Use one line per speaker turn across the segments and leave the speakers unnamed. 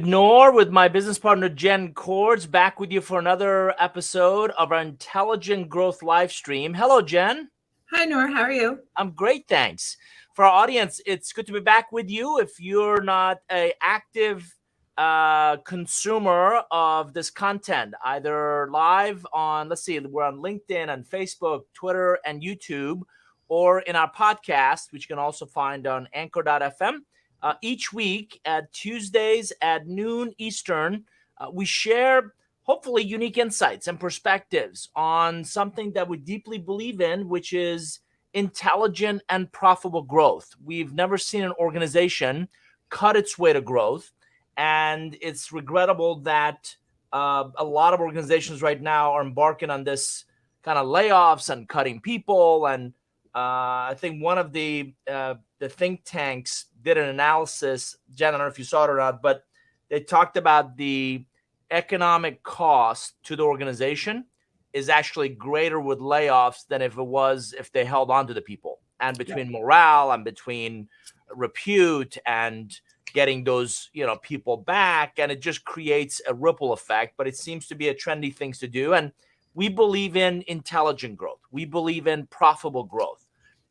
Nor with my business partner Jen Cords, back with you for another episode of our Intelligent Growth live stream. Hello, Jen.
Hi, Noor. How are you?
I'm great, thanks. For our audience, it's good to be back with you. If you're not an active consumer of this content, either live on, let's see, we're on LinkedIn and Facebook, Twitter, and YouTube, or in our podcast, which you can also find on anchor.fm. Each week at Tuesdays at noon Eastern, we share hopefully unique insights and perspectives on something that we deeply believe in, which is intelligent and profitable growth. We've never seen an organization cut its way to growth, and it's regrettable that a lot of organizations right now are embarking on this kind of layoffs and cutting people. And I think one of the think tanks did an analysis. Jen, I don't know if you saw it or not, but they talked about the economic cost to the organization is actually greater with layoffs than if they held on to the people. And between morale and between repute and getting those people back, and it just creates a ripple effect. But it seems to be a trendy thing to do. And we believe in intelligent growth. We believe in profitable growth.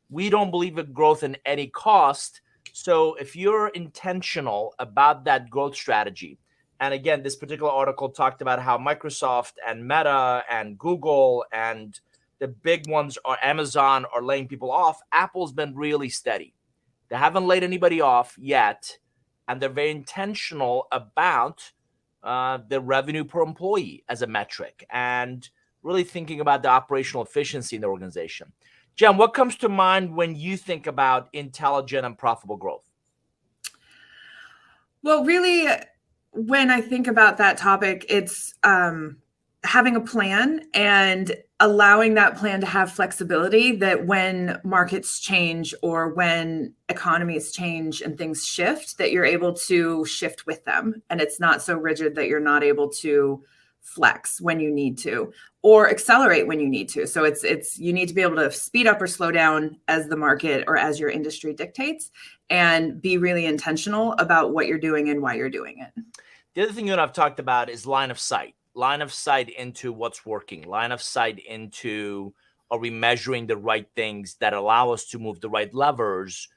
We don't believe in growth in any cost. So if you're intentional about that growth strategy, and again, this particular article talked about how Microsoft and Meta and Google and the big ones are Amazon are laying people off. Apple's been really steady. They haven't laid anybody off yet, and they're very intentional about the revenue per employee as a metric and really thinking about the operational efficiency in the organization. Jen, what comes to mind when you think about intelligent and profitable growth?
Well, really, when I think about that topic, it's having a plan and allowing that plan to have flexibility, that when markets change or when economies change and things shift, that you're able to shift with them. And it's not so rigid that you're not able to flex when you need to or accelerate when you need to. So it's you need to be able to speed up or slow down as the market or as your industry dictates, and be really intentional about what you're doing and why you're doing it.
The other thing you and I've talked about is line of sight into what's working, line of sight into, are we measuring the right things that allow us to move the right levers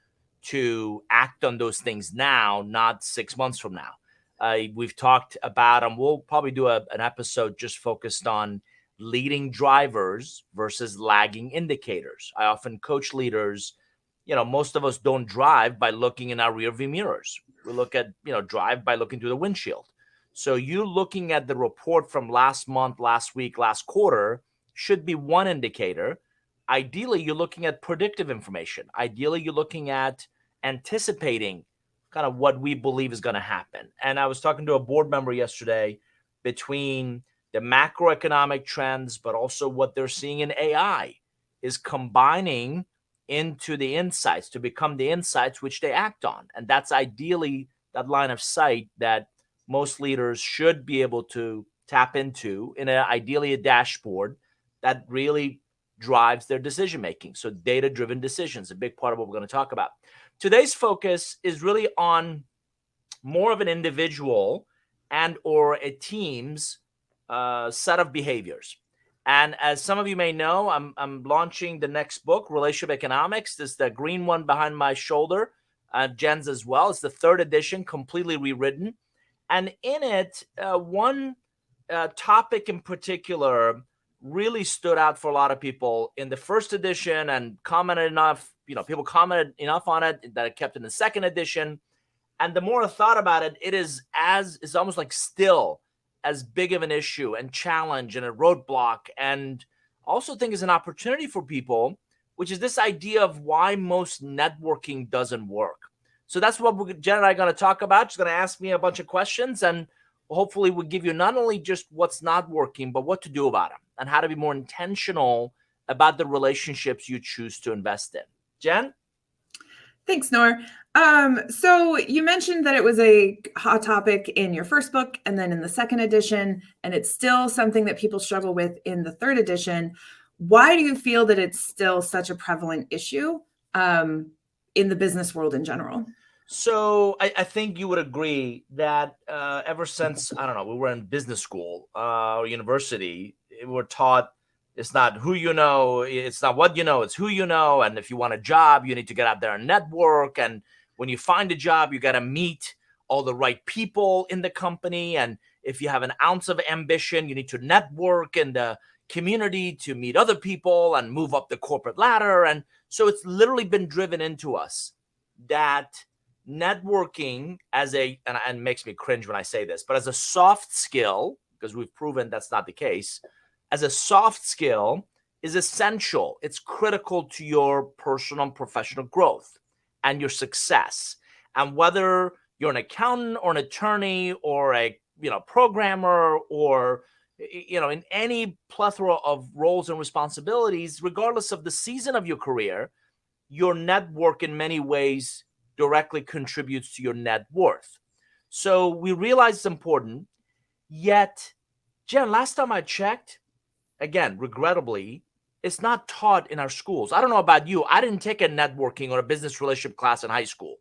to act on those things now, not 6 months from now. We've talked about, and we'll probably do an episode just focused on leading drivers versus lagging indicators. I often coach leaders. Most of us don't drive by looking in our rearview mirrors. We look at, drive by looking through the windshield. So you looking at the report from last month, last week, last quarter should be one indicator. Ideally, you're looking at predictive information. Ideally, you're looking at anticipating kind of what we believe is going to happen. And I was talking to a board member yesterday between the macroeconomic trends, but also what they're seeing in AI is combining into the insights to become the insights which they act on. And that's ideally that line of sight that most leaders should be able to tap into in ideally a dashboard that really drives their decision making. So data-driven decisions, a big part of what we're going to talk about. Today's focus is really on more of an individual and or a team's set of behaviors. And as some of you may know, I'm launching the next book, Relationship Economics. This is the green one behind my shoulder, Jen's as well. It's the third edition, completely rewritten. And in it, one topic in particular really stood out for a lot of people in the first edition and commented enough, people commented enough on it that it kept in the second edition. And the more I thought about it, it's almost like still as big of an issue and challenge and a roadblock, and also think is an opportunity for people, which is this idea of why most networking doesn't work. So that's what Jen and I are going to talk about. She's going to ask me a bunch of questions, and hopefully we'll give you not only just what's not working, but what to do about them and how to be more intentional about the relationships you choose to invest in. Jen?
Thanks, Noor. So you mentioned that it was a hot topic in your first book and then in the second edition, and it's still something that people struggle with in the third edition. Why do you feel that it's still such a prevalent issue in the business world in general?
So I think you would agree that ever since, I don't know, we were in business school or university, we're taught it's not who you know, it's not what you know, it's who you know. And if you want a job, you need to get out there and network. And when you find a job, you got to meet all the right people in the company. And if you have an ounce of ambition, you need to network in the community to meet other people and move up the corporate ladder. And so it's literally been driven into us that networking as and it makes me cringe when I say this, but as a soft skill, because we've proven that's not the case, as a soft skill is essential. It's critical to your personal and professional growth and your success. And whether you're an accountant or an attorney or a programmer or in any plethora of roles and responsibilities, regardless of the season of your career, your network in many ways directly contributes to your net worth. So we realize it's important. Yet, Jen, last time I checked, again, regrettably, it's not taught in our schools. I don't know about you. I didn't take a networking or a business relationship class in high school.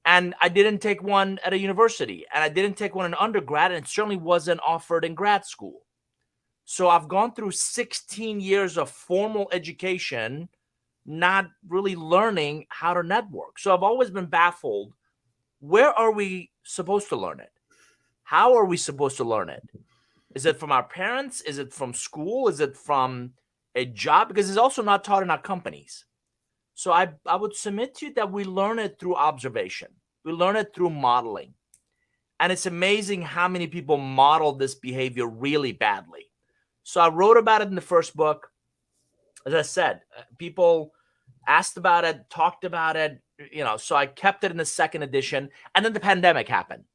And I didn't take one at a university. And I didn't take one in undergrad. And it certainly wasn't offered in grad school. So I've gone through 16 years of formal education, not really learning how to network. So I've always been baffled. Where are we supposed to learn it? How are we supposed to learn it? Is it from our parents? Is it from school? Is it from a job? Because it's also not taught in our companies. So I would submit to you that we learn it through observation. We learn it through modeling. And it's amazing how many people model this behavior really badly. So I wrote about it in the first book. As I said, people asked about it, talked about it, so I kept it in the second edition. And then the pandemic happened.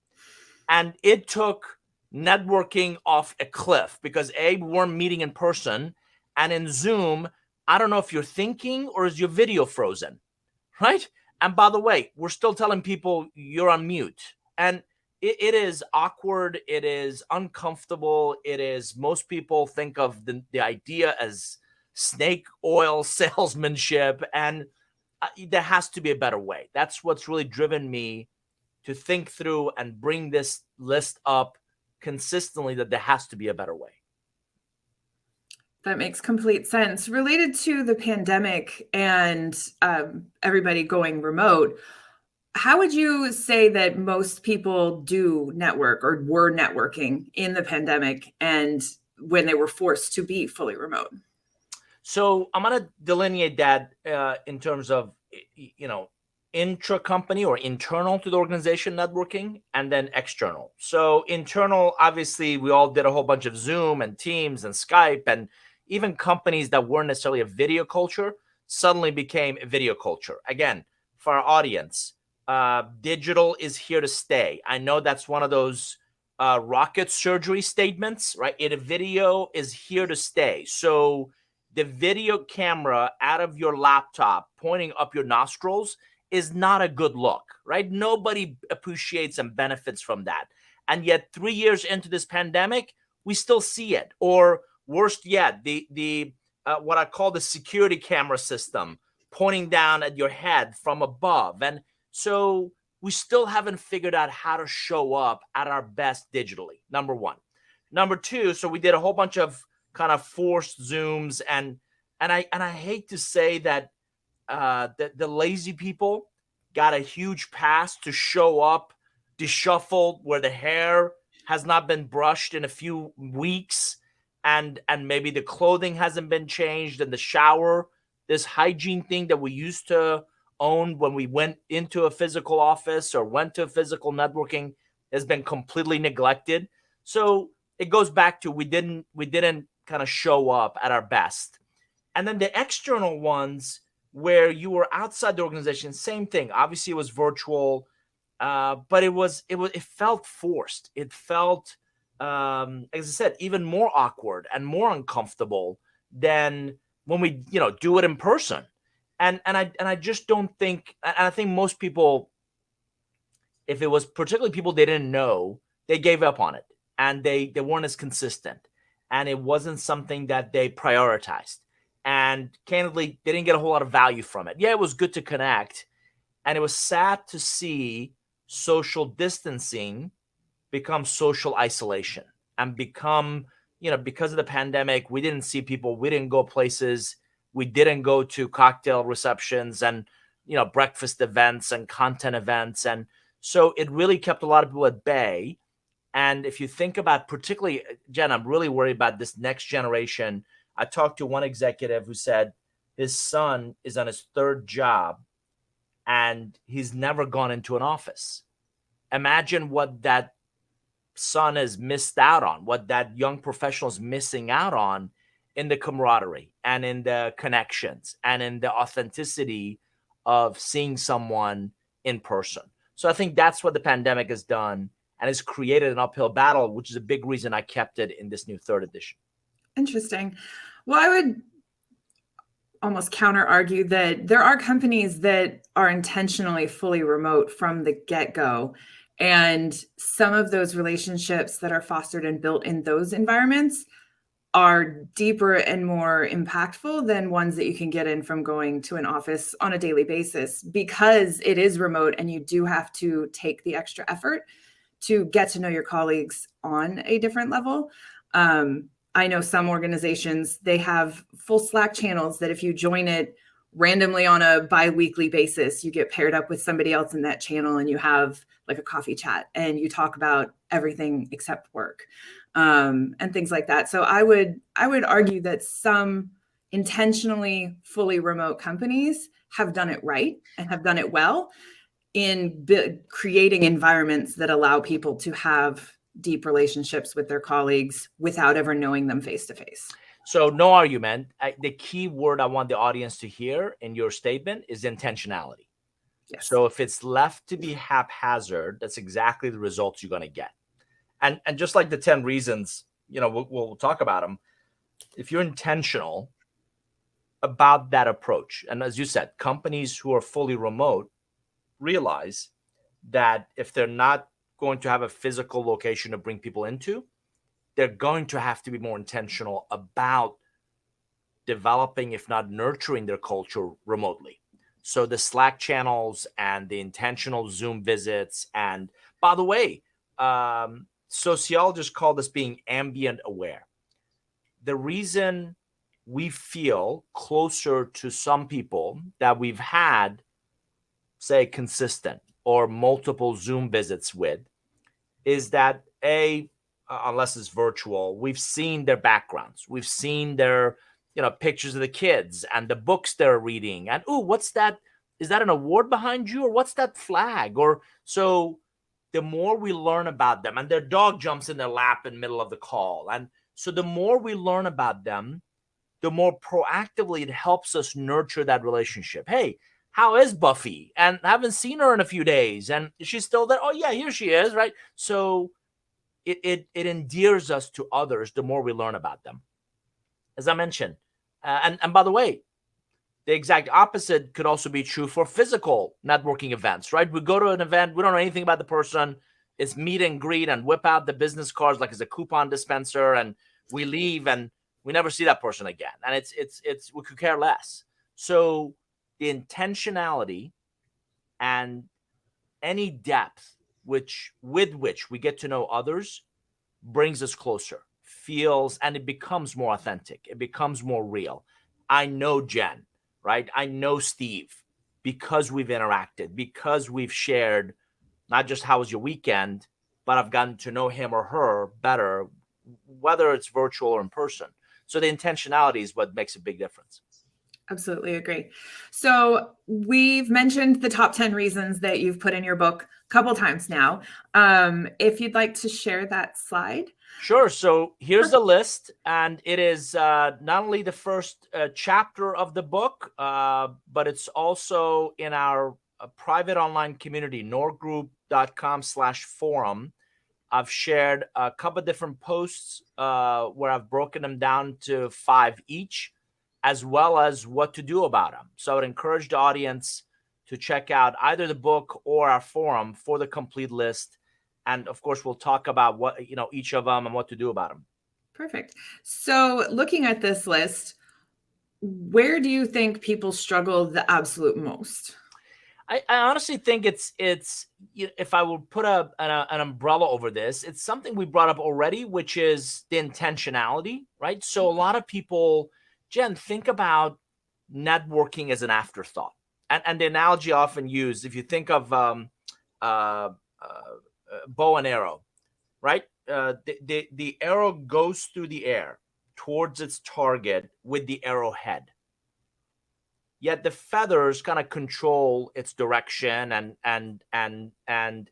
And it took networking off a cliff because we weren't meeting in person. And in Zoom, I don't know if you're thinking or is your video frozen, right? And by the way, we're still telling people you're on mute. And it is awkward. It is uncomfortable. Most people think of the idea as snake oil salesmanship. And there has to be a better way. That's what's really driven me to think through and bring this list up consistently, that there has to be a better way.
That makes complete sense. Related to the pandemic and everybody going remote, how would you say that most people do network or were networking in the pandemic and when they were forced to be fully remote?
So I'm going to delineate that in terms of, intra-company or internal to the organization networking, and then external. So internal, obviously, we all did a whole bunch of Zoom and Teams and Skype, and even companies that weren't necessarily a video culture suddenly became a video culture. Again, for our audience, digital is here to stay. I know that's one of those rocket surgery statements, right? A video is here to stay. So the video camera out of your laptop pointing up your nostrils is not a good look, right? Nobody appreciates and benefits from that. And yet 3 years into this pandemic, we still see it. Or worst yet, the what I call the security camera system pointing down at your head from above. And so we still haven't figured out how to show up at our best digitally, number one. Number two, so we did a whole bunch of kind of forced Zooms, and I hate to say that the lazy people got a huge pass to show up disheveled, where the hair has not been brushed in a few weeks, and maybe the clothing hasn't been changed, and the shower, this hygiene thing that we used to own when we went into a physical office or went to physical networking, has been completely neglected. So it goes back to we didn't kind of show up at our best. And then the external ones, where you were outside the organization, same thing. Obviously, it was virtual, but it felt forced. It felt, as I said, even more awkward and more uncomfortable than when we do it in person. And I just don't think. And I think most people, if it was particularly people they didn't know, they gave up on it, and they weren't as consistent, and it wasn't something that they prioritized. And candidly, they didn't get a whole lot of value from it. Yeah, it was good to connect, And it was sad to see social distancing become social isolation and become, because of the pandemic, we didn't see people, we didn't go places, we didn't go to cocktail receptions and, breakfast events and content events. And so it really kept a lot of people at bay. And if you think about, particularly, Jen, I'm really worried about this next generation. I talked to one executive who said his son is on his third job and he's never gone into an office. Imagine what that son has missed out on, what that young professional is missing out on in the camaraderie and in the connections and in the authenticity of seeing someone in person. So I think that's what the pandemic has done and has created an uphill battle, which is a big reason I kept it in this new third edition.
Interesting. Well, I would almost counter argue that there are companies that are intentionally fully remote from the get-go. And some of those relationships that are fostered and built in those environments are deeper and more impactful than ones that you can get in from going to an office on a daily basis, because it is remote and you do have to take the extra effort to get to know your colleagues on a different level. I know some organizations, they have full Slack channels that if you join it randomly on a bi-weekly basis, you get paired up with somebody else in that channel and you have like a coffee chat and you talk about everything except work, and things like that. So I would argue that some intentionally fully remote companies have done it right and have done it well in creating environments that allow people to have deep relationships with their colleagues without ever knowing them face to face.
So no argument. The key word I want the audience to hear in your statement is intentionality. Yes. So if it's left to be haphazard, that's exactly the results you're going to get. And just like the 10 reasons, we'll talk about them. If you're intentional about that approach, and as you said, companies who are fully remote realize that if they're not going to have a physical location to bring people into, they're going to have to be more intentional about developing, if not nurturing, their culture remotely. So the Slack channels and the intentional Zoom visits, and by the way, sociologists call this being ambient aware. The reason we feel closer to some people that we've had, say, consistent or multiple Zoom visits with, is that unless it's virtual, we've seen their backgrounds. We've seen their, pictures of the kids and the books they're reading. And, what's that? Is that an award behind you? Or what's that flag? Or so the more we learn about them, and their dog jumps in their lap in the middle of the call. And so the more we learn about them, the more proactively it helps us nurture that relationship. Hey, how is Buffy? And I haven't seen her in a few days. And is she still there? Oh, yeah, here she is, right? So it endears us to others the more we learn about them. As I mentioned, and by the way, the exact opposite could also be true for physical networking events, right? We go to an event, we don't know anything about the person. It's meet and greet and whip out the business cards like it's a coupon dispenser, and we leave and we never see that person again. And it's we could care less. So the intentionality and any depth with which we get to know others brings us closer, feels, and it becomes more authentic. It becomes more real. I know Jen, right? I know Steve because we've interacted, because we've shared not just how was your weekend, but I've gotten to know him or her better, whether it's virtual or in person. So the intentionality is what makes a big difference.
Absolutely agree. So we've mentioned the top 10 reasons that you've put in your book a couple times now. If you'd like to share that slide.
Sure. So here's the list, and it is not only the first chapter of the book, but it's also in our private online community, norgroup.com/forum. I've shared a couple of different posts where I've broken them down to 5 each, as well as what to do about them. So I would encourage the audience to check out either the book or our forum for the complete list. And of course, we'll talk about what, each of them and what to do about them.
Perfect. So looking at this list, where do you think people struggle the absolute most?
I honestly think if I would put an umbrella over this, it's something we brought up already, which is the intentionality, right? So a lot of people, Jen, think about networking as an afterthought, and the analogy I often used, if you think of uh, bow and arrow, right? The arrow goes through the air towards its target with the arrowhead, yet the feathers kind of control its direction and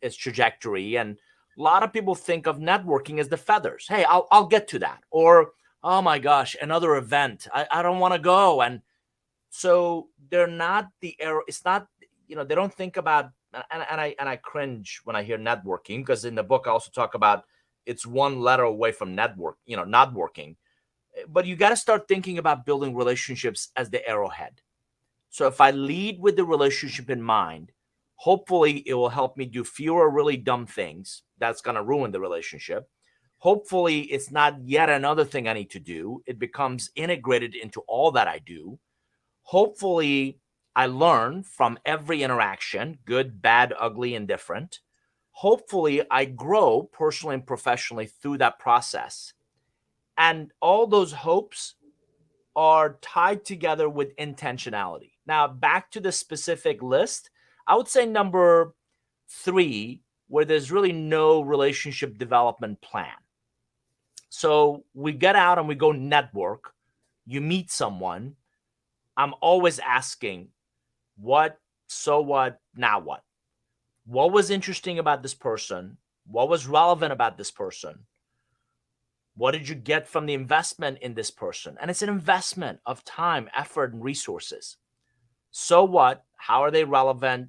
its trajectory. And a lot of people think of networking as the feathers. Hey, I'll get to that. Or, oh my gosh, another event, I don't want to go. And so they're not the arrow. It's not, they don't think about, and I cringe when I hear networking, because in the book I also talk about it's one letter away from network, not working. But you got to start thinking about building relationships as the arrowhead. So if I lead with the relationship in mind, hopefully it will help me do fewer really dumb things that's going to ruin the relationship. Hopefully it's not yet another thing I need to do. It becomes integrated into all that I do. Hopefully I learn from every interaction, good, bad, ugly, indifferent. Hopefully I grow personally and professionally through that process. And all those hopes are tied together with intentionality. Now, back to the specific list, I would say number 3, where there's really no relationship development plan. So we get out and we go network. You meet someone. I'm always asking, what, so what, now what? What was interesting about this person? What was relevant about this person? What did you get from the investment in this person? And it's an investment of time, effort, and resources. So what? How are they relevant?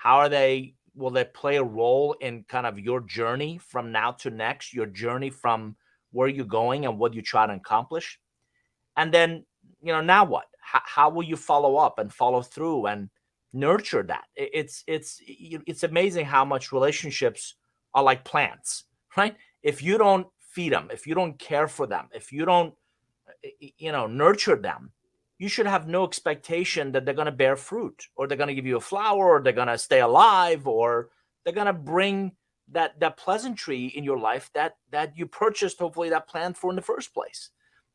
Will they play a role in kind of your journey from now to next, your journey from where you're going and what you try to accomplish? And then, now what? How will you follow up and follow through and nurture that? It's amazing how much relationships are like plants, right? If you don't feed them, if you don't care for them, if you don't, nurture them, you should have no expectation that they're going to bear fruit, or they're going to give you a flower, or they're going to stay alive, or they're going to bring that pleasantry in your life that you purchased, hopefully, that plant for in the first place.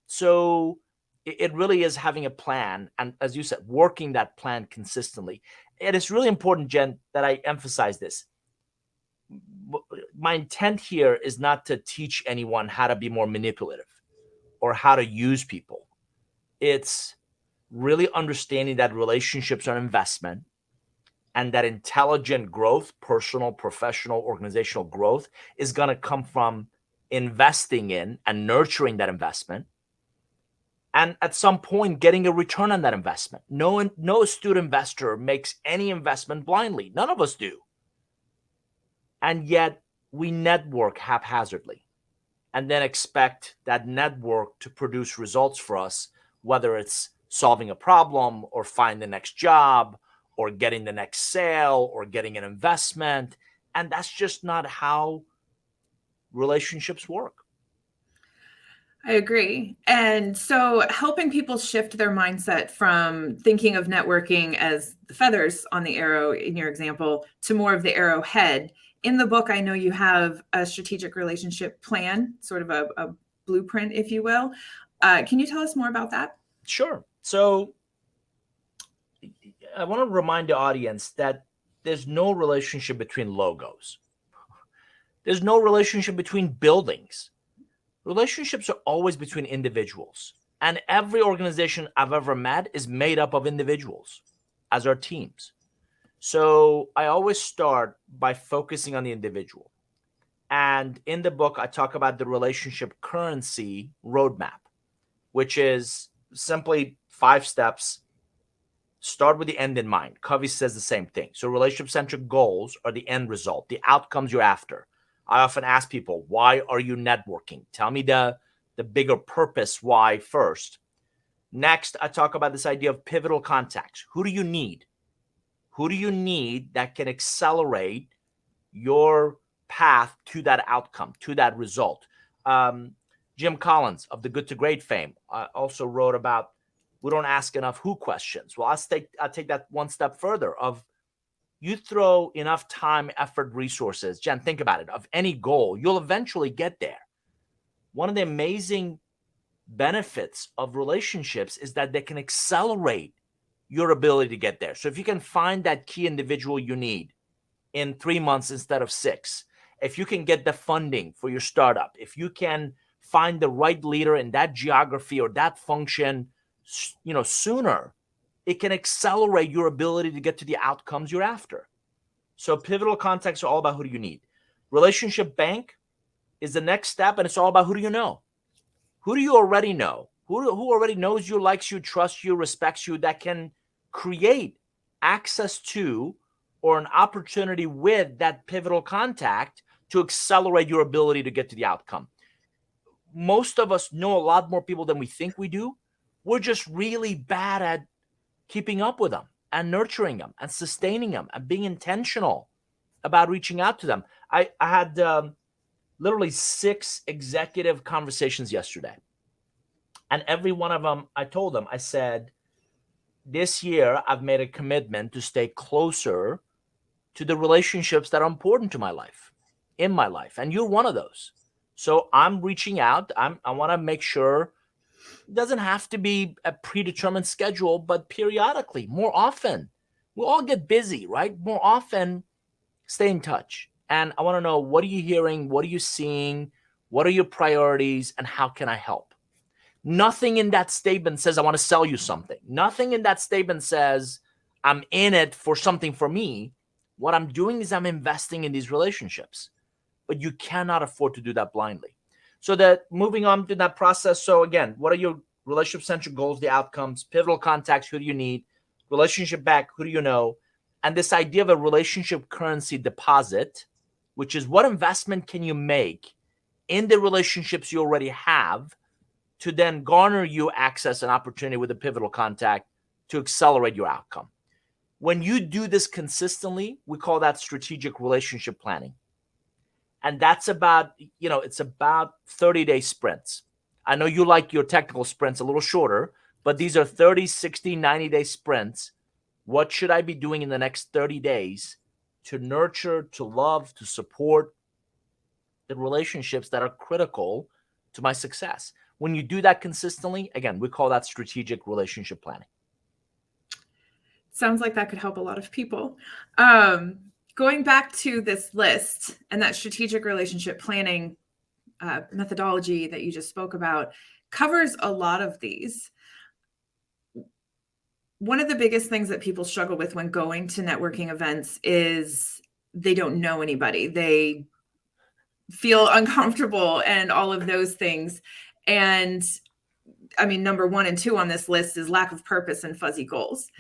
So it really is having a plan, and as you said, working that plan consistently. It is really important, Jen, that I emphasize this. My intent here is not to teach anyone how to be more manipulative or how to use people. It's really understanding that relationships are an investment, and that intelligent growth, personal, professional, organizational growth, is going to come from investing in and nurturing that investment, and at some point getting a return on that investment. No astute investor makes any investment blindly. None of us do. And yet we network haphazardly and then expect that network to produce results for us, whether it's solving a problem or finding the next job or getting the next sale or getting an investment. And that's just not how relationships work.
I agree. And so helping people shift their mindset from thinking of networking as the feathers on the arrow in your example to more of the arrowhead. In the book, I know you have a strategic relationship plan, sort of a blueprint, if you will. Can you tell us more about that?
Sure. So I want to remind the audience that there's no relationship between logos. There's no relationship between buildings. Relationships are always between individuals. And every organization I've ever met is made up of individuals as our teams. So I always start by focusing on the individual. And in the book, I talk about the relationship currency roadmap, which is simply 5 steps. Start with the end in mind. Covey says the same thing. So relationship-centric goals are the end result, the outcomes you're after. I often ask people, why are you networking? Tell me the bigger purpose why first. Next, I talk about this idea of pivotal contacts. Who do you need? Who do you need that can accelerate your path to that outcome, to that result? Jim Collins of the Good to Great fame also wrote about, we don't ask enough who questions. Well, I'll take that one step further of, you throw enough time, effort, resources, Jen, think about it, of any goal, you'll eventually get there. One of the amazing benefits of relationships is that they can accelerate your ability to get there. So if you can find that key individual you need in 3 months instead of 6, if you can get the funding for your startup, if you can find the right leader in that geography or that function, sooner, it can accelerate your ability to get to the outcomes you're after. So pivotal contexts are all about who do you need. Relationship bank is the next step, and it's all about who do you know? Who do you already know? Who already knows you, likes you, trusts you, respects you, that can create access to or an opportunity with that pivotal contact to accelerate your ability to get to the outcome. Most of us know a lot more people than we think we do. We're just really bad at keeping up with them and nurturing them and sustaining them and being intentional about reaching out to them. I had literally 6 executive conversations yesterday. And every one of them, I told them, I said, this year I've made a commitment to stay closer to the relationships that are important to my life, in my life. And you're one of those. So I'm reaching out. I want to make sure it doesn't have to be a predetermined schedule, but periodically, more often. We all get busy, right? More often, stay in touch. And I want to know, what are you hearing? What are you seeing? What are your priorities? And how can I help? Nothing in that statement says I want to sell you something. Nothing in that statement says I'm in it for something for me. What I'm doing is I'm investing in these relationships. But you cannot afford to do that blindly. So that moving on to that process. So again, what are your relationship-centric goals, the outcomes, pivotal contacts, who do you need, relationship back, who do you know, and this idea of a relationship currency deposit, which is what investment can you make in the relationships you already have to then garner you access and opportunity with a pivotal contact to accelerate your outcome. When you do this consistently, we call that strategic relationship planning. And that's about, it's about 30-day sprints. I know you like your technical sprints a little shorter, but these are 30, 60, 90-day sprints. What should I be doing in the next 30 days to nurture, to love, to support the relationships that are critical to my success? When you do that consistently, again, we call that strategic relationship planning.
Sounds like that could help a lot of people. Going back to this list and that strategic relationship planning methodology that you just spoke about covers a lot of these. One of the biggest things that people struggle with when going to networking events is they don't know anybody. They feel uncomfortable and all of those things. And I mean, number 1 and 2 on this list is lack of purpose and fuzzy goals.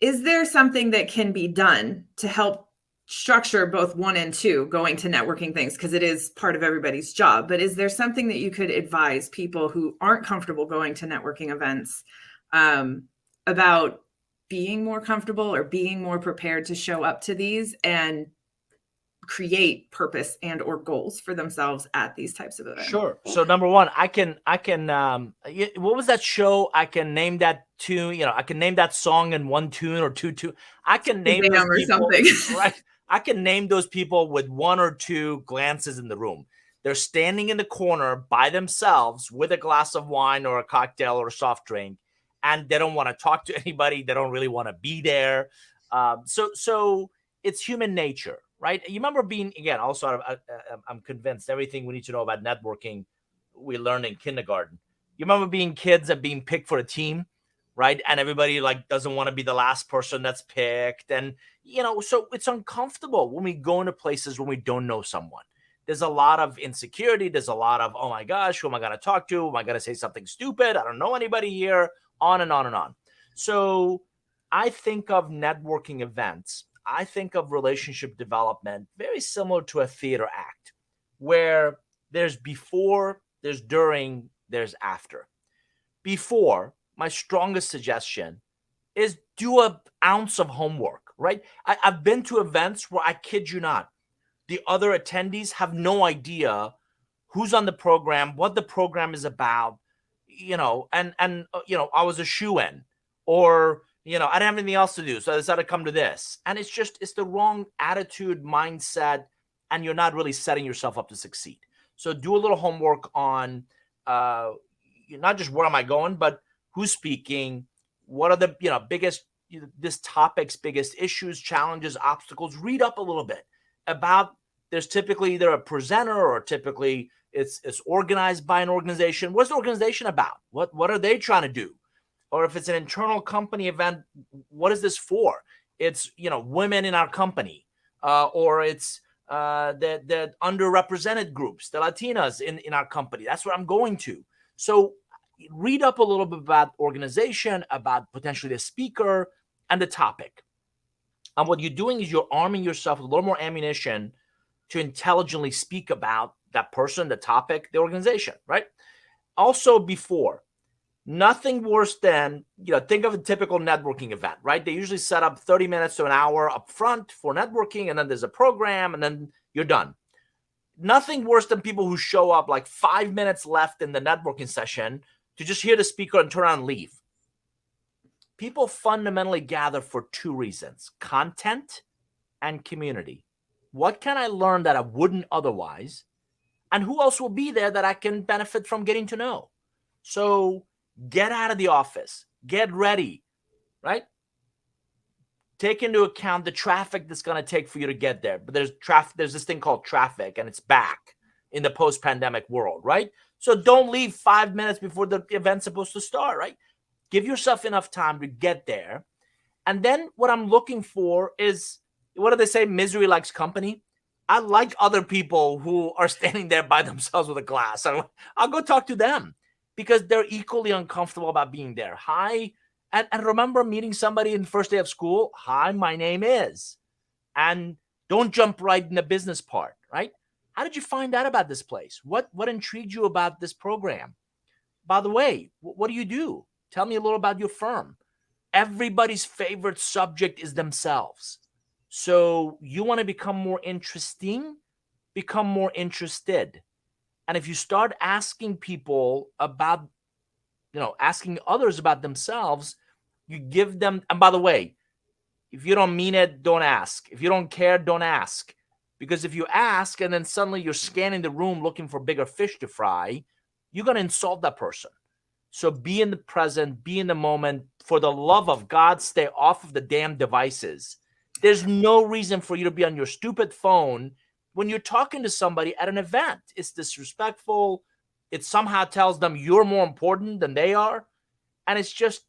Is there something that can be done to help structure both 1 and 2 going to networking things? Because it is part of everybody's job. But is there something that you could advise people who aren't comfortable going to networking events about being more comfortable or being more prepared to show up to these and create purpose and or goals for themselves at these types of events?
Sure. So number 1, I can what was that show? I can name that tune, I can name that song in 1 tune or 2 tune. I can name those
or
people,
something.
right? I can name those people with 1 or 2 glances in the room. They're standing in the corner by themselves with a glass of wine or a cocktail or a soft drink, and they don't want to talk to anybody. They don't really want to be there. So it's human nature. Right. You remember being, again, also, I'm convinced everything we need to know about networking we learned in kindergarten. You remember being kids and being picked for a team, right? And everybody doesn't want to be the last person that's picked. And, so it's uncomfortable when we go into places when we don't know someone. There's a lot of insecurity. There's a lot of, oh my gosh, who am I going to talk to? Am I going to say something stupid? I don't know anybody here, on and on and on. So I think of networking events, I think of relationship development very similar to a theater act where there's before, there's during, there's after. Before, my strongest suggestion is do an ounce of homework, right? I've been to events where, I kid you not, the other attendees have no idea who's on the program, what the program is about, and I was a shoe-in, or I didn't have anything else to do, so I decided to come to this. And it's the wrong attitude, mindset, and you're not really setting yourself up to succeed. So do a little homework on not just where am I going, but who's speaking, what are the biggest this topic's biggest issues, challenges, obstacles. Read up a little bit about. There's typically either a presenter or typically it's organized by an organization. What's the organization about? What are they trying to do? Or if it's an internal company event, what is this for? It's women in our company, or it's the underrepresented groups, the Latinas in our company. That's what I'm going to. So read up a little bit about organization, about potentially the speaker and the topic. And what you're doing is you're arming yourself with a little more ammunition to intelligently speak about that person, the topic, the organization, right? Also, before, nothing worse than, think of a typical networking event, right? They usually set up 30 minutes to an hour up front for networking, and then there's a program, and then you're done. Nothing worse than people who show up like 5 minutes left in the networking session to just hear the speaker and turn around and leave. People fundamentally gather for two reasons: content and community. What can I learn that I wouldn't otherwise? And who else will be there that I can benefit from getting to know? So get out of the office, get ready, right? Take into account the traffic that's going to take for you to get there. But there's this thing called traffic, and it's back in the post-pandemic world, right? So don't leave 5 minutes before the event's supposed to start, right? Give yourself enough time to get there. And then what I'm looking for is, what do they say? Misery likes company. I like other people who are standing there by themselves with a glass. I'll go talk to them because they're equally uncomfortable about being there. Hi. And remember meeting somebody in the first day of school. Hi, my name is. And don't jump right in the business part, right? How did you find out about this place? What intrigued you about this program? By the way, what do you do? Tell me a little about your firm. Everybody's favorite subject is themselves. So you want to become more interesting, become more interested. And if you start asking people about, asking others about themselves, you give them, and by the way, if you don't mean it, don't ask. If you don't care, don't ask. Because if you ask and then suddenly you're scanning the room looking for bigger fish to fry, you're going to insult that person. So be in the present, be in the moment. For the love of God, stay off of the damn devices. There's no reason for you to be on your stupid phone when you're talking to somebody at an event. It's disrespectful. It somehow tells them you're more important than they are. And it's just,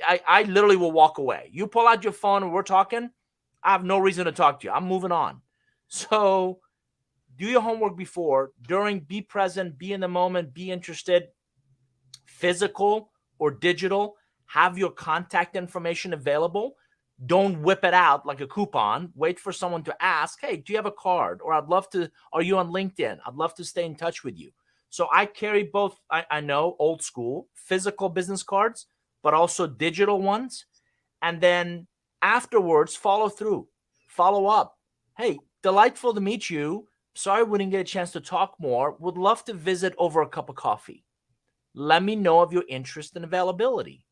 I literally will walk away. You pull out your phone and we're talking, I have no reason to talk to you. I'm moving on. So do your homework before, during, be present, be in the moment, be interested. Physical or digital, have your contact information available. Don't whip it out like a coupon. Wait for someone to ask, hey, do you have a card? Or I'd love to, are you on LinkedIn? I'd love to stay in touch with you. So I carry both, I know, old school, physical business cards, but also digital ones. And then afterwards, follow through, follow up. Hey, delightful to meet you. Sorry we didn't get a chance to talk more. Would love to visit over a cup of coffee. Let me know of your interest and availability.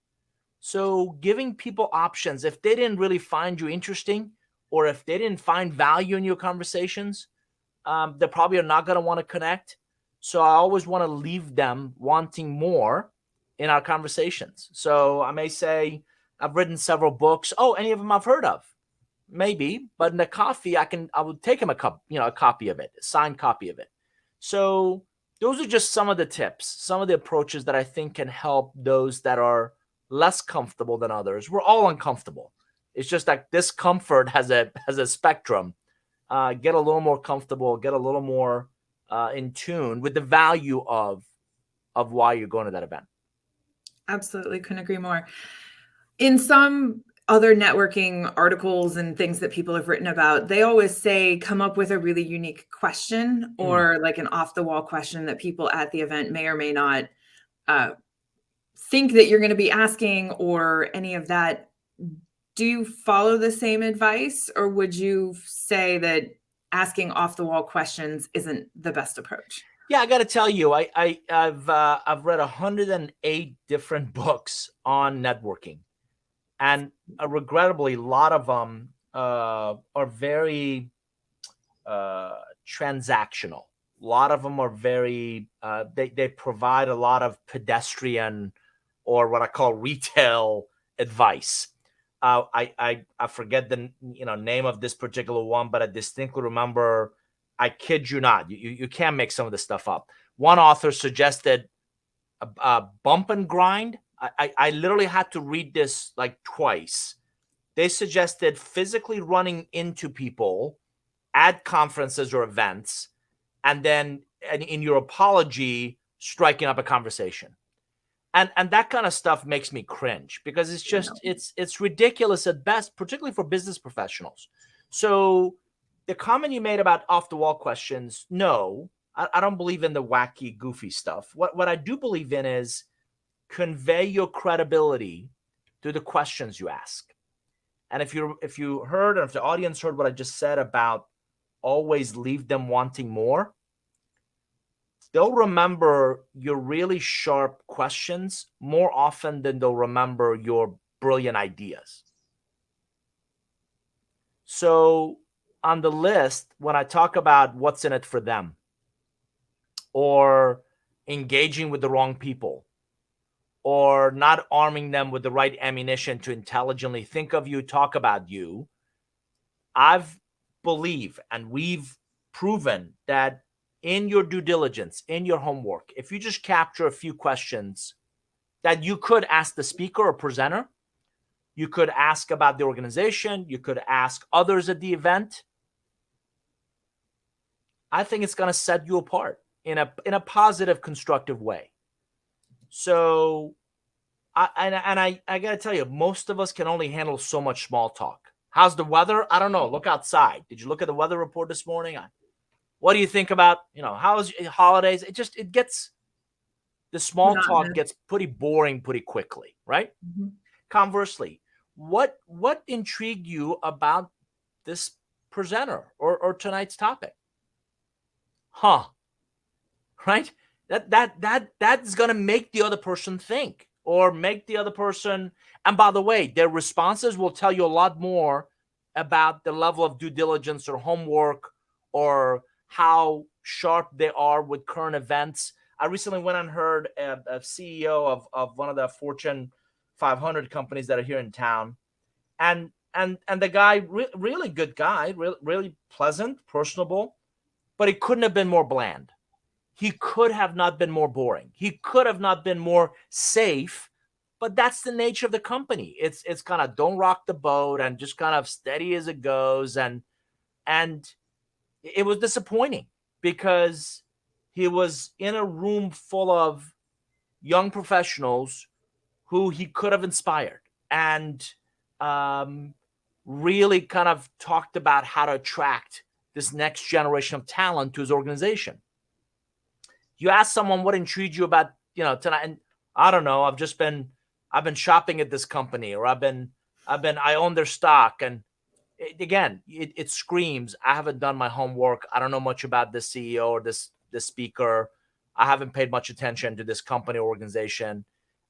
So giving people options, if they didn't really find you interesting, or if they didn't find value in your conversations, they probably are not going to want to connect. So I always want to leave them wanting more in our conversations. So I may say, I've written several books. Oh, any of them I've heard of? Maybe, but in the coffee, I would take them a copy of it, a signed copy of it. So those are just some of the tips, some of the approaches that I think can help those that are less comfortable than others. We're all uncomfortable. It's just that discomfort has a spectrum. Get a little more comfortable, get a little more in tune with the value of why you're going to that event.
Absolutely. Couldn't agree more. In some other networking articles and things that people have written about, they always say, come up with a really unique question or like an off the wall question that people at the event may or may not think that you're going to be asking or any of that. Do you follow the same advice, or would you say that asking off the wall questions isn't the best approach?
Yeah, I got to tell you, I've read 108 different books on networking, And regrettably, a lot of them are very transactional. A lot of them are very, they provide a lot of pedestrian or what I call retail advice. I forget the name of this particular one, but I distinctly remember. I kid you not, you can't make some of this stuff up. One author suggested a bump and grind. I literally had to read this like twice. They suggested physically running into people at conferences or events, and then in your apology, striking up a conversation. And that kind of stuff makes me cringe because it's just it's ridiculous at best, particularly for business professionals. So the comment you made about off the wall questions, no, I don't believe in the wacky, goofy stuff. What I do believe in is convey your credibility through the questions you ask. And if you heard, or if the audience heard what I just said about always leave them wanting more, they'll remember your really sharp questions more often than they'll remember your brilliant ideas. So on the list, when I talk about what's in it for them, or engaging with the wrong people, or not arming them with the right ammunition to intelligently think of you, talk about you, I've believe and we've proven that in your due diligence, in your homework, if you just capture a few questions that you could ask the speaker or presenter, you could ask about the organization, you could ask others at the event, I think it's going to set you apart in a positive, constructive way. So, I got to tell you, most of us can only handle so much small talk. How's the weather? I don't know. Look outside. Did you look at the weather report this morning? What do you think about, how's your holidays? It gets, the small talk gets pretty boring pretty quickly, right? Mm-hmm. Conversely, what intrigued you about this presenter or tonight's topic? Right? That's going to make the other person think, or make the other person. And by the way, their responses will tell you a lot more about the level of due diligence or homework, or how sharp they are with current events. I recently went and heard a CEO of one of the Fortune 500 companies that are here in town. And the guy, really good guy, really pleasant, personable, but he couldn't have been more bland. He could have not been more boring. He could have not been more safe, but that's the nature of the company. It's kind of don't rock the boat and just kind of steady as it goes. And it was disappointing because he was in a room full of young professionals who he could have inspired, and really kind of talked about how to attract this next generation of talent to his organization. You ask someone what intrigued you about, tonight, and I don't know, I've been shopping at this company, or I own their stock. And it screams, I haven't done my homework. I don't know much about this CEO or this speaker. I haven't paid much attention to this company or organization.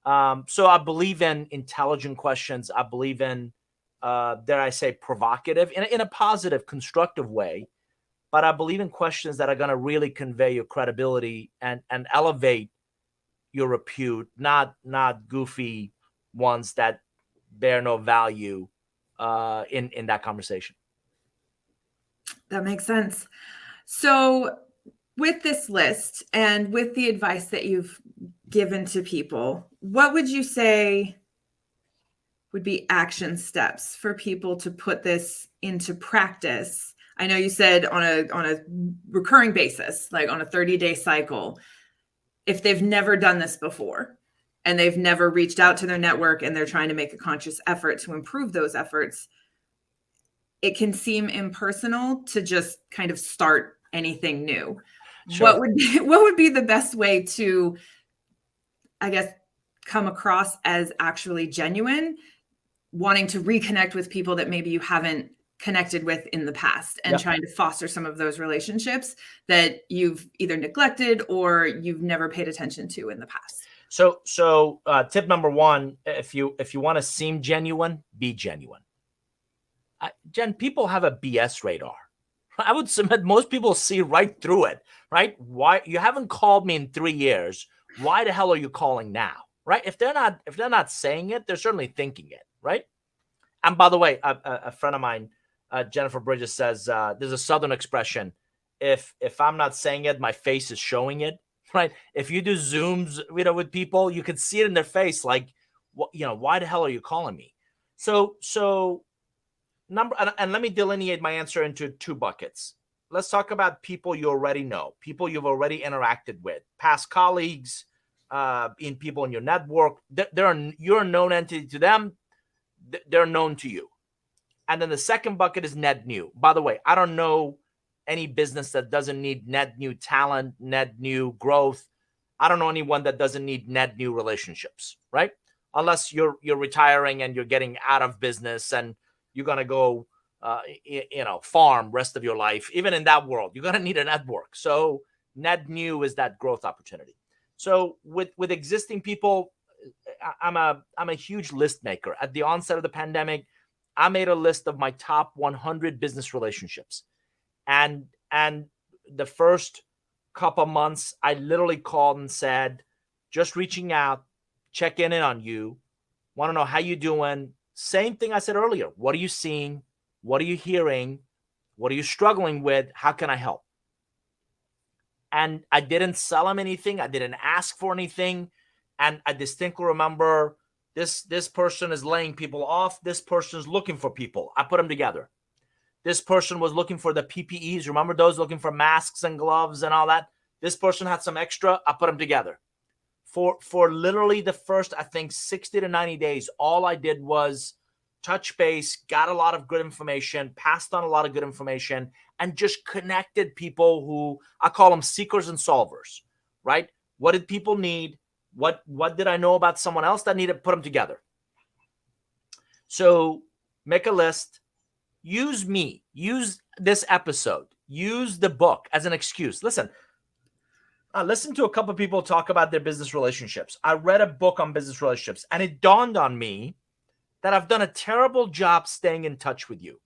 So I believe in intelligent questions. I believe in, dare I say, provocative in a positive, constructive way. But I believe in questions that are going to really convey your credibility and elevate your repute, not goofy ones that bear no value in that conversation.
That makes sense. So with this list and with the advice that you've given to people, what would you say would be action steps for people to put this into practice? I know you said on a recurring basis, like on a 30-day cycle, if they've never done this before and they've never reached out to their network and they're trying to make a conscious effort to improve those efforts, it can seem impersonal to just kind of start anything new. Sure. What would be the best way to, I guess, come across as actually genuine, wanting to reconnect with people that maybe you haven't connected with in the past, and trying to foster some of those relationships that you've either neglected or you've never paid attention to in the past?
So tip number one, if you want to seem genuine, be genuine. Jen, people have a BS radar. I would submit most people see right through it, right? Why you haven't called me in 3 years? Why the hell are you calling now, right? If they're not saying it, they're certainly thinking it, right? And by the way, a friend of mine, Jennifer Bridges, says there's a Southern expression: if I'm not saying it, my face is showing it, right? If you do Zooms, with people, you can see it in their face, like, why the hell are you calling me? So and let me delineate my answer into two buckets. Let's talk about people you already know, people you've already interacted with, past colleagues, in people in your network. You're a known entity to them. They're known to you. And then the second bucket is net new. By the way, I don't know any business that doesn't need net new talent, net new growth. I don't know anyone that doesn't need net new relationships, right? Unless you're retiring and you're getting out of business and you're gonna go, farm rest of your life. Even in that world, you're gonna need a network. So net new is that growth opportunity. So with existing people, I'm a huge list maker. At the onset of the pandemic, I made a list of my top 100 business relationships, and the first couple months, I literally called and said, just reaching out, check in on you, want to know how you doing. Same thing I said earlier. What are you seeing? What are you hearing? What are you struggling with? How can I help? And I didn't sell them anything. I didn't ask for anything. And I distinctly remember this person is laying people off. This person is looking for people. I put them together. This person was looking for the PPEs. Remember those, looking for masks and gloves and all that? This person had some extra. I put them together. For literally the first, I think, 60 to 90 days, all I did was touch base, got a lot of good information, passed on a lot of good information, and just connected people who I call them seekers and solvers, right? What did people need? What did I know about someone else that needed? Put them together. So make a list. Use me. Use this episode. Use the book as an excuse. Listen to a couple of people talk about their business relationships. I read a book on business relationships, and it dawned on me that I've done a terrible job staying in touch with you.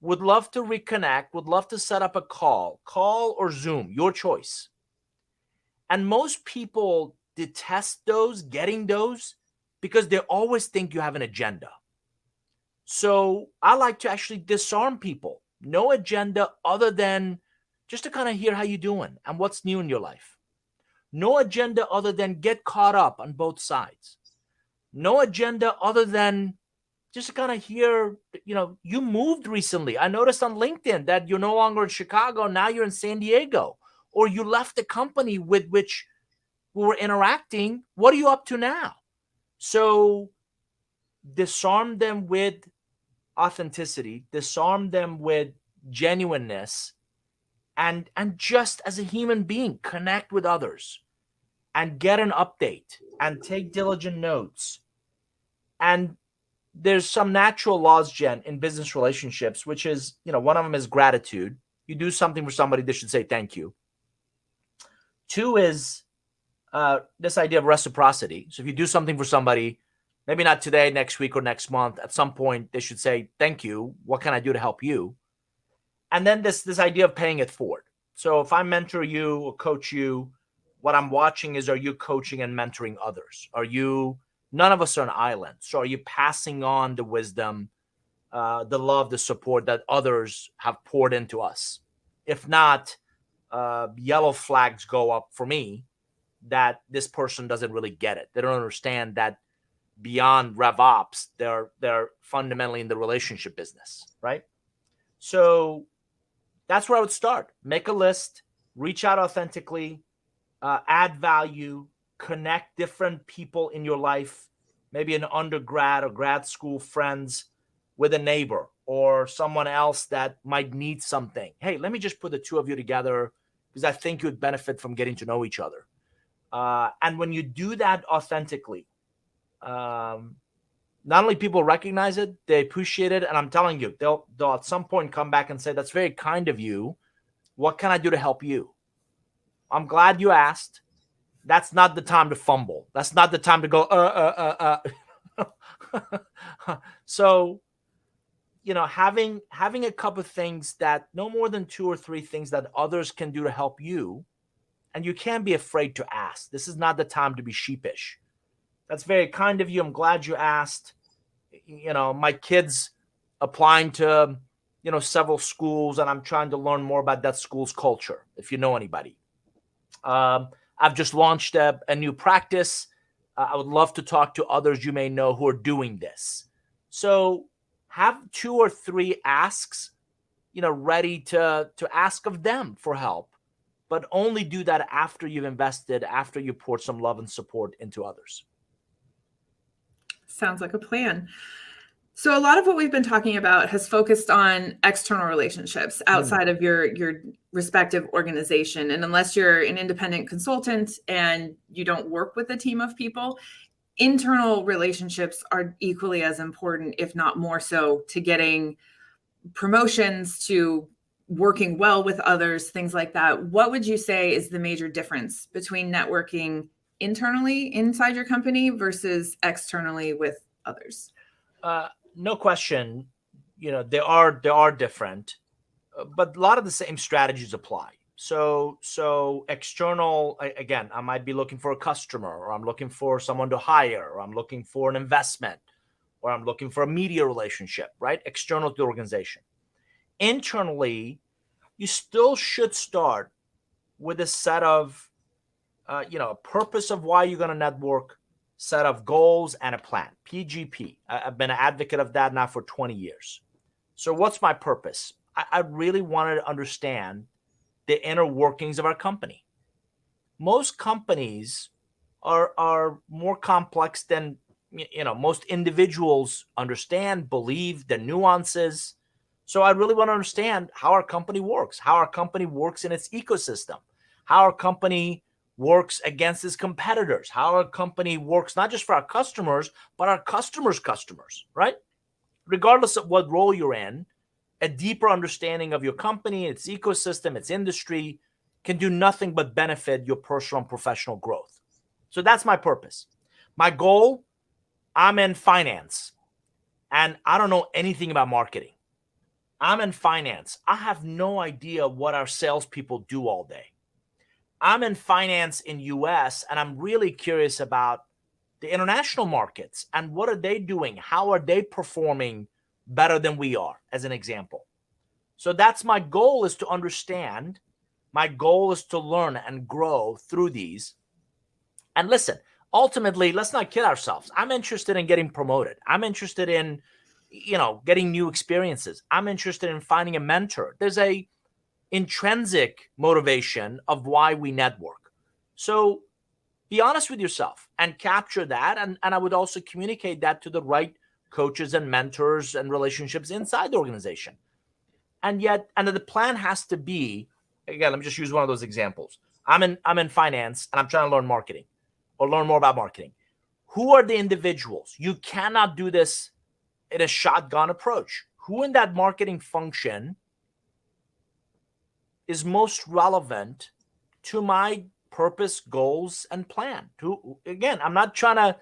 Would love to reconnect, would love to set up a call or Zoom, your choice. And most people detest getting those, because they always think you have an agenda. So I like to actually disarm people. No agenda other than just to kind of hear how you're doing and what's new in your life. No agenda other than get caught up on both sides. No agenda other than just to kind of hear, you moved recently. I noticed on LinkedIn that you're no longer in Chicago. Now you're in San Diego. Or you left the company with which we were interacting. What are you up to now? So disarm them with authenticity, disarm them with genuineness, and just as a human being, connect with others and get an update and take diligent notes. And there's some natural laws, Jen, in business relationships, which is, one of them is gratitude. You do something for somebody, they should say thank you. Two is this idea of reciprocity. So if you do something for somebody, maybe not today, next week, or next month, at some point, they should say, thank you. What can I do to help you? And then this idea of paying it forward. So if I mentor you or coach you, what I'm watching is, are you coaching and mentoring others? None of us are an island. So are you passing on the wisdom, the love, the support that others have poured into us? If not, yellow flags go up for me that this person doesn't really get it. They don't understand that beyond RevOps, they're fundamentally in the relationship business, right? So that's where I would start. Make a list, reach out authentically, add value, connect different people in your life, maybe an undergrad or grad school friends with a neighbor or someone else that might need something. Hey, let me just put the two of you together because I think you'd benefit from getting to know each other. And when you do that authentically, not only people recognize it, they appreciate it. And I'm telling you, they'll at some point come back and say, that's very kind of you. What can I do to help you? I'm glad you asked. That's not the time to fumble. That's not the time to go, So, having a couple of things that no more than 2 or 3 things that others can do to help you, and you can't be afraid to ask. This is not the time to be sheepish. That's very kind of you. I'm glad you asked. My kids applying to, several schools, and I'm trying to learn more about that school's culture, if you know anybody. I've just launched a new practice. I would love to talk to others you may know who are doing this. So have 2 or 3 asks, ready to ask of them for help, but only do that after you've invested, after you poured some love and support into others.
Sounds like a plan. So a lot of what we've been talking about has focused on external relationships outside of your respective organization. And unless you're an independent consultant and you don't work with a team of people, internal relationships are equally as important, if not more so, to getting promotions, to working well with others, things like that. What would you say is the major difference between networking internally inside your company versus externally with others?
No question, they are different, but a lot of the same strategies apply. So external, again, I might be looking for a customer, or I'm looking for someone to hire, or I'm looking for an investment, or I'm looking for a media relationship, right? External to the organization. Internally, you still should start with a set of, a purpose of why you're going to network, set of goals, and a plan. PGP. I've been an advocate of that now for 20 years. So what's my purpose? I really wanted to understand the inner workings of our company. Most companies are more complex than most individuals understand, believe the nuances. So I really want to understand how our company works, how our company works in its ecosystem, how our company works against its competitors, how our company works not just for our customers, but our customers' customers, right? Regardless of what role you're in, a deeper understanding of your company, its ecosystem, its industry can do nothing but benefit your personal and professional growth. So that's my purpose. My goal, I'm in finance, and I don't know anything about marketing. I'm in finance. I have no idea what our salespeople do all day. I'm in finance in US, and I'm really curious about the international markets and what are they doing? How are they performing better than we are, as an example? So that's my goal, is to understand. My goal is to learn and grow through these. And listen, ultimately, let's not kid ourselves. I'm interested in getting promoted. I'm interested in, getting new experiences. I'm interested in finding a mentor. There's a intrinsic motivation of why we network. So be honest with yourself and capture that. And I would also communicate that to the right coaches and mentors and relationships inside the organization. And the plan has to be, again, let me just use one of those examples. I'm in finance and I'm trying to learn marketing or learn more about marketing. Who are the individuals? You cannot do this in a shotgun approach. Who in that marketing function is most relevant to my purpose, goals, and plan? Again, I'm not trying to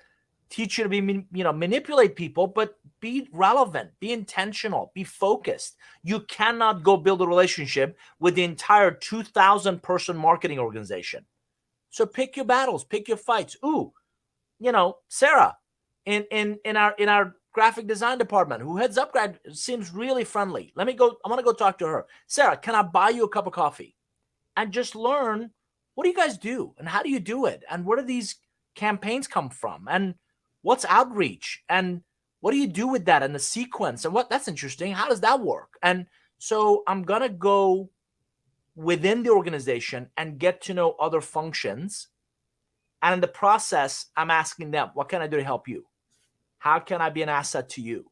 teach you to be, manipulate people, but be relevant, be intentional, be focused. You cannot go build a relationship with the entire 2,000 person marketing organization. So pick your battles, pick your fights. Ooh, Sarah in our graphic design department, who heads up seems really friendly. I want to go talk to her. Sarah, can I buy you a cup of coffee? And just learn, what do you guys do? And how do you do it? And where do these campaigns come from? And what's outreach? And what do you do with that and the sequence? And that's interesting. How does that work? And so I'm going to go within the organization and get to know other functions. And in the process, I'm asking them, what can I do to help you? How can I be an asset to you?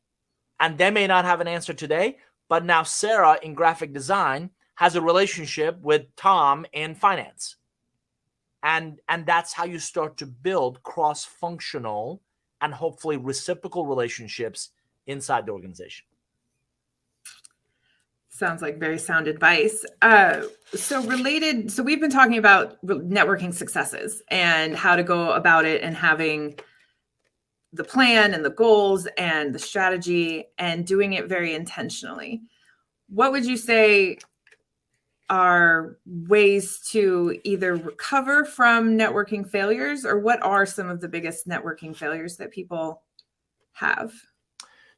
And they may not have an answer today, but now Sarah in graphic design has a relationship with Tom in finance. And that's how you start to build cross-functional and hopefully reciprocal relationships inside the organization.
Sounds like very sound advice. So we've been talking about networking successes and how to go about it and having the plan and the goals and the strategy and doing it very intentionally. What would you say are ways to either recover from networking failures, or what are some of the biggest networking failures that people have?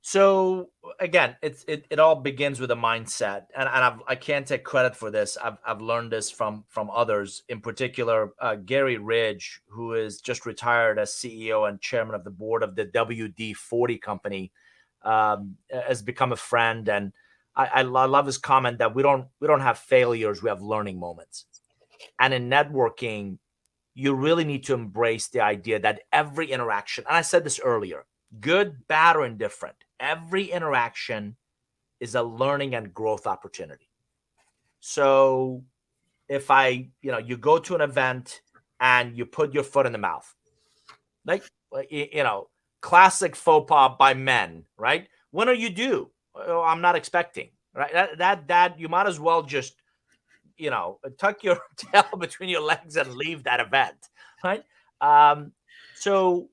So again, it all begins with a mindset, and I can't take credit for this. I've learned this from others, in particular Gary Ridge, who is just retired as CEO and chairman of the board of the WD-40 company, has become a friend, and I love his comment that we don't have failures, we have learning moments. And in networking, you really need to embrace the idea that every interaction, and I said this earlier, good, bad, or indifferent, every interaction is a learning and growth opportunity. So if you go to an event and you put your foot in the mouth, like, classic faux pas by men, right? What do you do? Oh, I'm not expecting, right? That you might as well just, tuck your tail between your legs and leave that event, right? So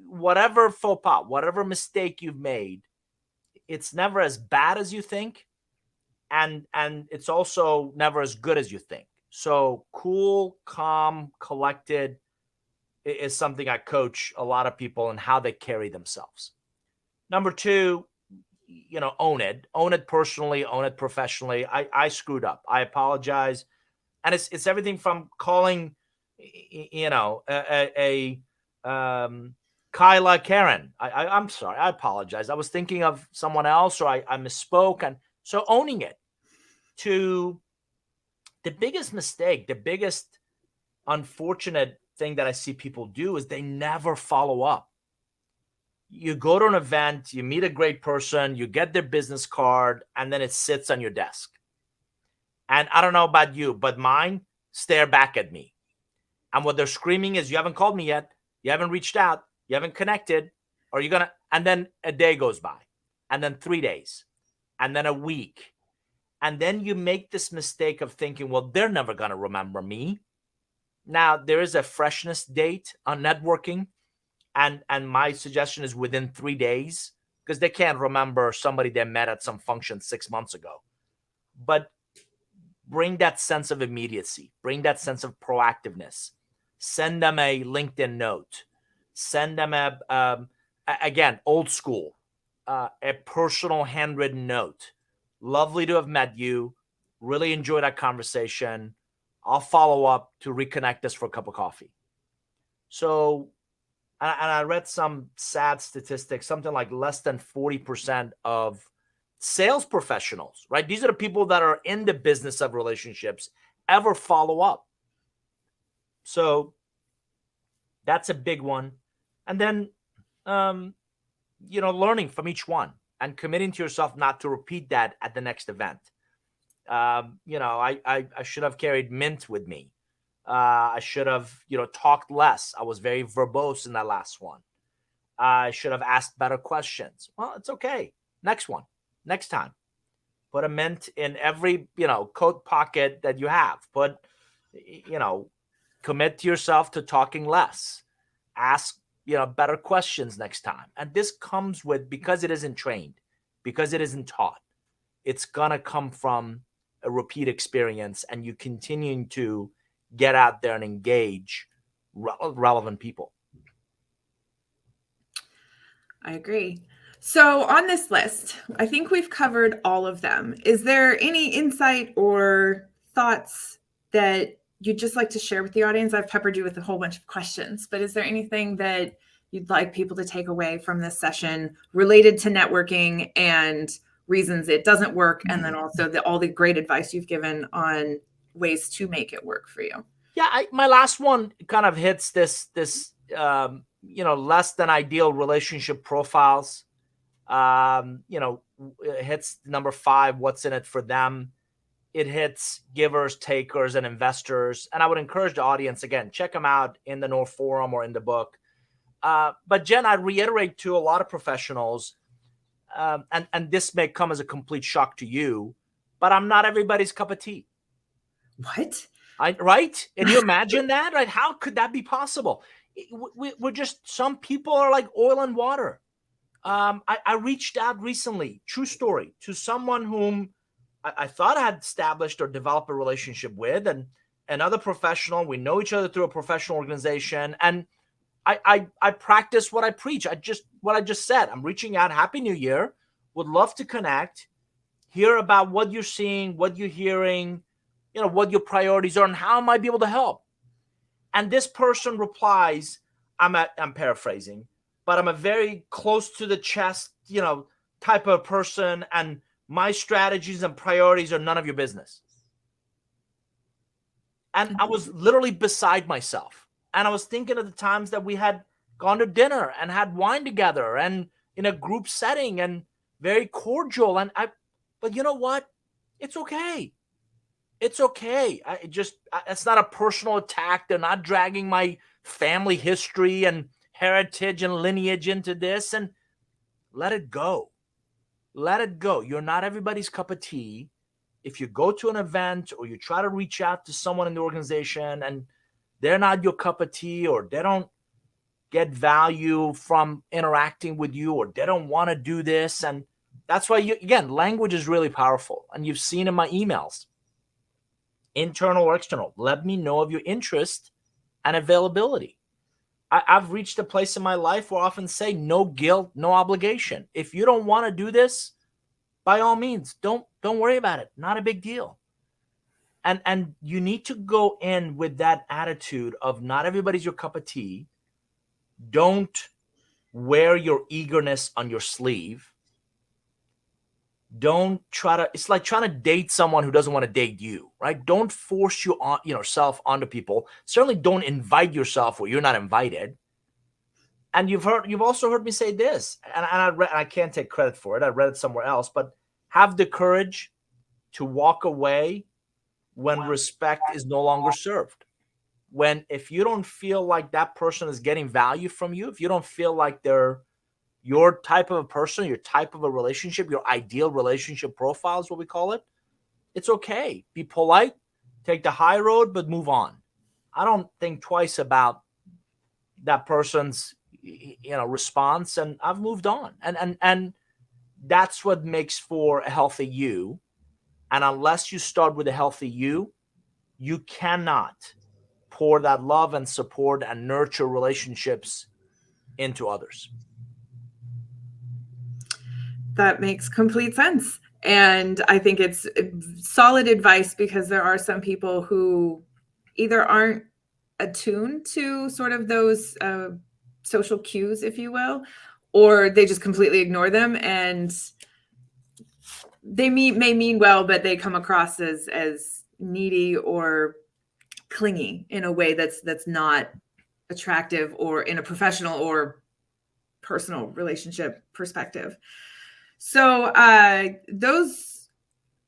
whatever faux pas, whatever mistake you've made, it's never as bad as you think, and it's also never as good as you think. So cool, calm, collected is something I coach a lot of people in how they carry themselves. Number two, own it personally, own it professionally. I screwed up. I apologize. And it's everything from calling, Kyla Karen. I'm sorry. I apologize. I was thinking of someone else, or I misspoke. And so owning it. To the biggest mistake, the biggest unfortunate thing that I see people do is they never follow up. You go to an event, you meet a great person, you get their business card, and then it sits on your desk. And I don't know about you, but mine stare back at me. And what they're screaming is, you haven't called me yet. You haven't reached out. You haven't connected. Are you going to? And then a day goes by, and then 3 days, and then a week. And then you make this mistake of thinking, well, they're never going to remember me. Now, there is a freshness date on networking. And my suggestion is within 3 days, because they can't remember somebody they met at some function 6 months ago. But bring that sense of immediacy. Bring that sense of proactiveness. Send them a LinkedIn note. Send them again, old school, a personal handwritten note. Lovely to have met you. Really enjoyed that conversation. I'll follow up to reconnect us for a cup of coffee. So, and I read some sad statistics, something like less than 40% of sales professionals, right? These are the people that are in the business of relationships, ever follow up. So that's a big one. And then, learning from each one and committing to yourself not to repeat that at the next event. I should have carried mint with me. I should have, talked less. I was very verbose in that last one. I should have asked better questions. Well, it's okay. Next one, next time. Put a mint in every, coat pocket that you have. Commit to yourself to talking less. Ask, better questions next time. And this comes with, because it isn't trained, because it isn't taught, it's going to come from a repeat experience, and you continuing to get out there and engage relevant people.
I agree. So on this list, I think we've covered all of them. Is there any insight or thoughts that you'd just like to share with the audience? I've peppered you with a whole bunch of questions, but is there anything that you'd like people to take away from this session related to networking and reasons it doesn't work, and then also all the great advice you've given on ways to make it work for you?
Yeah, my last one kind of hits this less than ideal relationship profiles. It hits number 5, what's in it for them. It hits givers, takers, and investors. And I would encourage the audience, again, check them out in the North Forum or in the book. But Jen, I reiterate to a lot of professionals, and this may come as a complete shock to you, but I'm not everybody's cup of tea.
What?
Right? And you imagine that? Right? How could that be possible? We're just, some people are like oil and water. I reached out recently, true story, to someone whom I thought I had established or developed a relationship with, and another professional. We know each other through a professional organization, and I practice what I preach. What I just said. I'm reaching out. Happy New Year. Would love to connect, hear about what you're seeing, what you're hearing, what your priorities are, and how I might be able to help. And this person replies, I'm paraphrasing, but I'm a very close to the chest, type of person, and my strategies and priorities are none of your business. And I was literally beside myself. And I was thinking of the times that we had gone to dinner and had wine together and in a group setting and very cordial. But you know what? It's okay. It's okay. It's not a personal attack. They're not dragging my family history and heritage and lineage into this, and let it go. Let it go. You're not everybody's cup of tea. If you go to an event or you try to reach out to someone in the organization and they're not your cup of tea, or they don't get value from interacting with you, or they don't want to do this. And that's why, again, language is really powerful. And you've seen in my emails, internal or external, let me know of your interest and availability. I've reached a place in my life where I often say no guilt, no obligation. If you don't want to do this, by all means, don't worry about it. Not a big deal. And you need to go in with that attitude of not everybody's your cup of tea. Don't wear your eagerness on your sleeve. Don't try to, it's like trying to date someone who doesn't want to date you, right? Don't force yourself onto people. Certainly don't invite yourself where you're not invited. And you've also heard me say this, and I can't take credit for it. I read it somewhere else, but have the courage to walk away when respect is no longer served. If you don't feel like that person is getting value from you, if you don't feel like they're your type of a person, your type of a relationship, your ideal relationship profile is what we call it, it's okay. Be polite, take the high road, but move on. I don't think twice about that person's response, and I've moved on. And that's what makes for a healthy you. And unless you start with a healthy you cannot pour that love and support and nurture relationships into others.
That makes complete sense. And I think it's solid advice, because there are some people who either aren't attuned to sort of those social cues, if you will, or they just completely ignore them, and they may mean well, but they come across as needy or clingy in a way that's not attractive, or in a professional or personal relationship perspective. So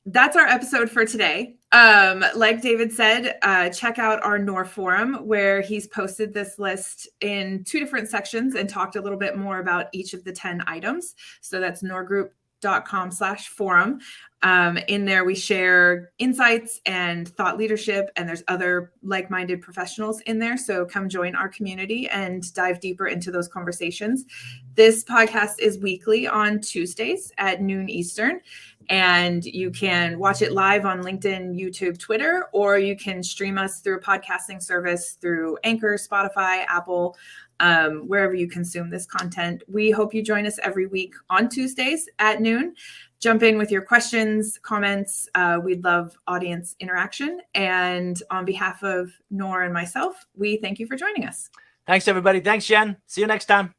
that's our episode for today. Like David said, check out our NOR forum, where he's posted this list in 2 different sections and talked a little bit more about each of the 10 items. So that's norgroup.com/forum. In there, we share insights and thought leadership, and there's other like-minded professionals in there. So come join our community and dive deeper into those conversations. This podcast is weekly on Tuesdays at noon Eastern, and you can watch it live on LinkedIn, YouTube, Twitter, or you can stream us through a podcasting service through Anchor, Spotify, Apple, wherever you consume this content. We hope you join us every week on Tuesdays at noon. Jump in with your questions, comments. We'd love audience interaction. And on behalf of Nor and myself, we thank you for joining us.
Thanks, everybody. Thanks, Jen. See you next time.